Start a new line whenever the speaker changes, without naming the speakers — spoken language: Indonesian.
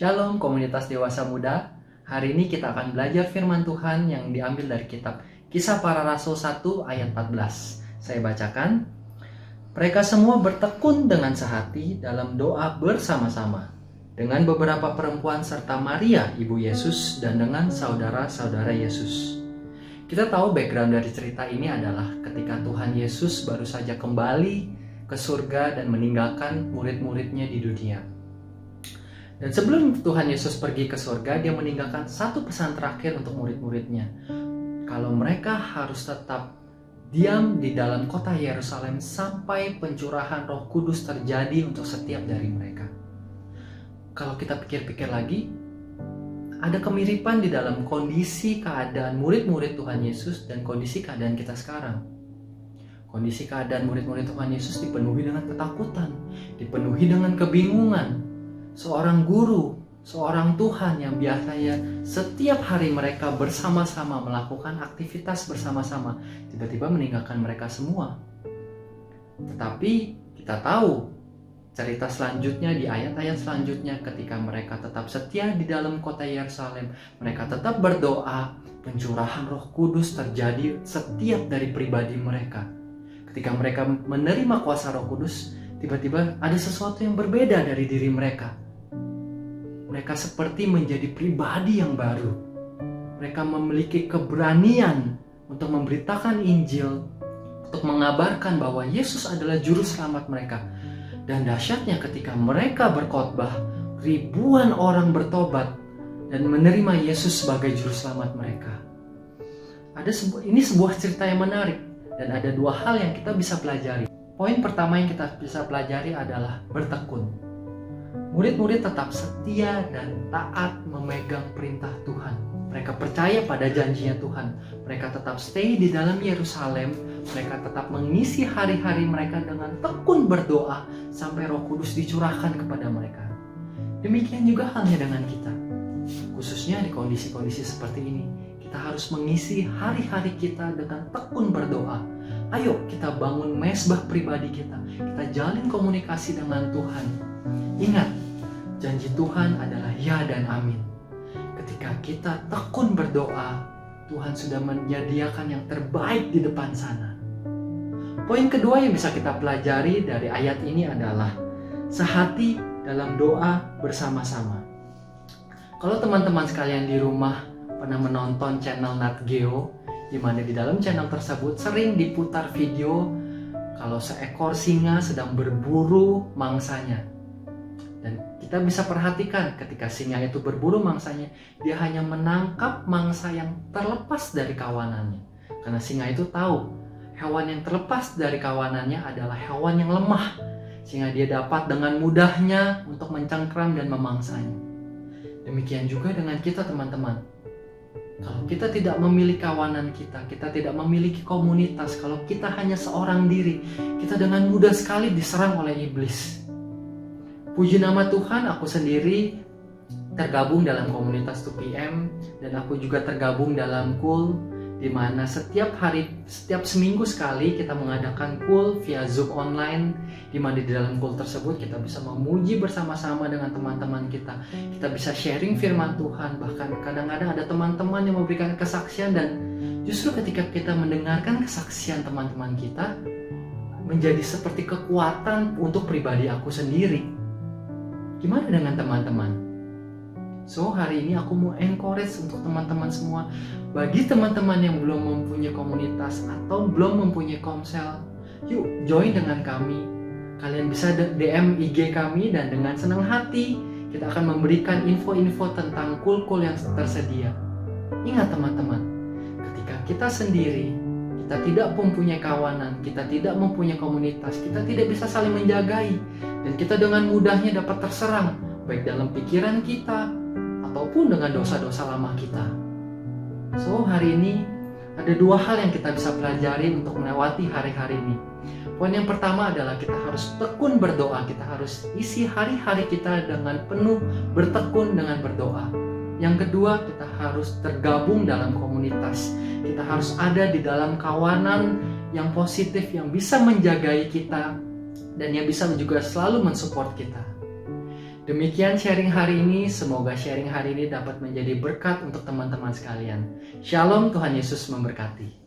Shalom komunitas dewasa muda. Hari ini kita akan belajar firman Tuhan yang diambil dari kitab Kisah Para Rasul 1 ayat 14. Saya bacakan. Mereka semua bertekun dengan sehati dalam doa bersama-sama dengan beberapa perempuan serta Maria ibu Yesus dan dengan saudara-saudara Yesus. Kita tahu background dari cerita ini adalah ketika Tuhan Yesus baru saja kembali ke surga dan meninggalkan murid-muridnya di dunia. Dan sebelum Tuhan Yesus pergi ke surga, dia meninggalkan satu pesan terakhir untuk murid-muridnya. Kalau mereka harus tetap diam di dalam kota Yerusalem sampai pencurahan Roh Kudus terjadi untuk setiap dari mereka. Kalau kita pikir-pikir lagi, ada kemiripan di dalam kondisi keadaan murid-murid Tuhan Yesus dan kondisi keadaan kita sekarang. Kondisi keadaan murid-murid Tuhan Yesus dipenuhi dengan ketakutan, dipenuhi dengan kebingungan. Seorang guru, seorang Tuhan yang biasanya setiap hari mereka bersama-sama melakukan aktivitas bersama-sama, tiba-tiba meninggalkan mereka semua. Tetapi kita tahu cerita selanjutnya di ayat-ayat selanjutnya, ketika mereka tetap setia di dalam kota Yerusalem, mereka tetap berdoa, pencurahan Roh Kudus terjadi setiap dari pribadi mereka. Ketika mereka menerima kuasa Roh Kudus, tiba-tiba ada sesuatu yang berbeda dari diri mereka. Mereka seperti menjadi pribadi yang baru. Mereka memiliki keberanian untuk memberitakan Injil, untuk mengabarkan bahwa Yesus adalah juru selamat mereka. Dan dahsyatnya ketika mereka berkhotbah, ribuan orang bertobat dan menerima Yesus sebagai juru selamat mereka. Ini sebuah cerita yang menarik, dan ada dua hal yang kita bisa pelajari. Poin pertama yang kita bisa pelajari adalah bertekun. Murid-murid tetap setia dan taat memegang perintah Tuhan. Mereka percaya pada janjinya Tuhan. Mereka tetap stay di dalam Yerusalem. Mereka tetap mengisi hari-hari mereka dengan tekun berdoa sampai Roh Kudus dicurahkan kepada mereka. Demikian juga halnya dengan kita. Khususnya di kondisi-kondisi seperti ini, kita harus mengisi hari-hari kita dengan tekun berdoa. Ayo kita bangun mezbah pribadi kita. Kita jalin komunikasi dengan Tuhan. Ingat, janji Tuhan adalah ya dan amin. Ketika kita tekun berdoa, Tuhan sudah menyediakan yang terbaik di depan sana. Poin kedua yang bisa kita pelajari dari ayat ini adalah sehati dalam doa bersama-sama. Kalau teman-teman sekalian di rumah pernah menonton channel Nat Geo, di mana di dalam channel tersebut sering diputar video kalau seekor singa sedang berburu mangsanya. Dan kita bisa perhatikan ketika singa itu berburu mangsanya, dia hanya menangkap mangsa yang terlepas dari kawanannya. Karena singa itu tahu, hewan yang terlepas dari kawanannya adalah hewan yang lemah, sehingga dia dapat dengan mudahnya untuk mencengkram dan memangsanya. Demikian juga dengan kita, teman-teman. Kalau kita tidak memiliki kawanan kita tidak memiliki komunitas, kalau kita hanya seorang diri, kita dengan mudah sekali diserang oleh iblis. Puji nama Tuhan, aku sendiri tergabung dalam komunitas 2PM dan aku juga tergabung dalam KUL, di mana setiap seminggu sekali kita mengadakan KUL via Zoom online, di mana di dalam KUL tersebut kita bisa memuji bersama-sama dengan teman-teman kita. Kita bisa sharing firman Tuhan, bahkan kadang-kadang ada teman-teman yang memberikan kesaksian, dan justru ketika kita mendengarkan kesaksian teman-teman kita, menjadi seperti kekuatan untuk pribadi aku sendiri. Gimana dengan teman-teman? So, hari ini aku mau encourage untuk teman-teman semua. Bagi teman-teman yang belum mempunyai komunitas atau belum mempunyai komsel, yuk join dengan kami. Kalian bisa DM IG kami, dan dengan senang hati kita akan memberikan info-info tentang kul-kul yang tersedia. Ingat teman-teman, ketika kita sendiri, kita tidak mempunyai kawanan, kita tidak mempunyai komunitas, kita tidak bisa saling menjagai, dan kita dengan mudahnya dapat terserang, baik dalam pikiran kita ataupun dengan dosa-dosa lama kita. So, hari ini ada dua hal yang kita bisa pelajari untuk melewati hari-hari ini. Poin yang pertama adalah kita harus tekun berdoa. Kita harus isi hari-hari kita dengan penuh bertekun dengan berdoa. Yang kedua, kita harus tergabung dalam komunitas. Kita harus ada di dalam kawanan yang positif, yang bisa menjagai kita dan yang bisa juga selalu mensupport kita. Demikian sharing hari ini, semoga sharing hari ini dapat menjadi berkat untuk teman-teman sekalian. Shalom, Tuhan Yesus memberkati.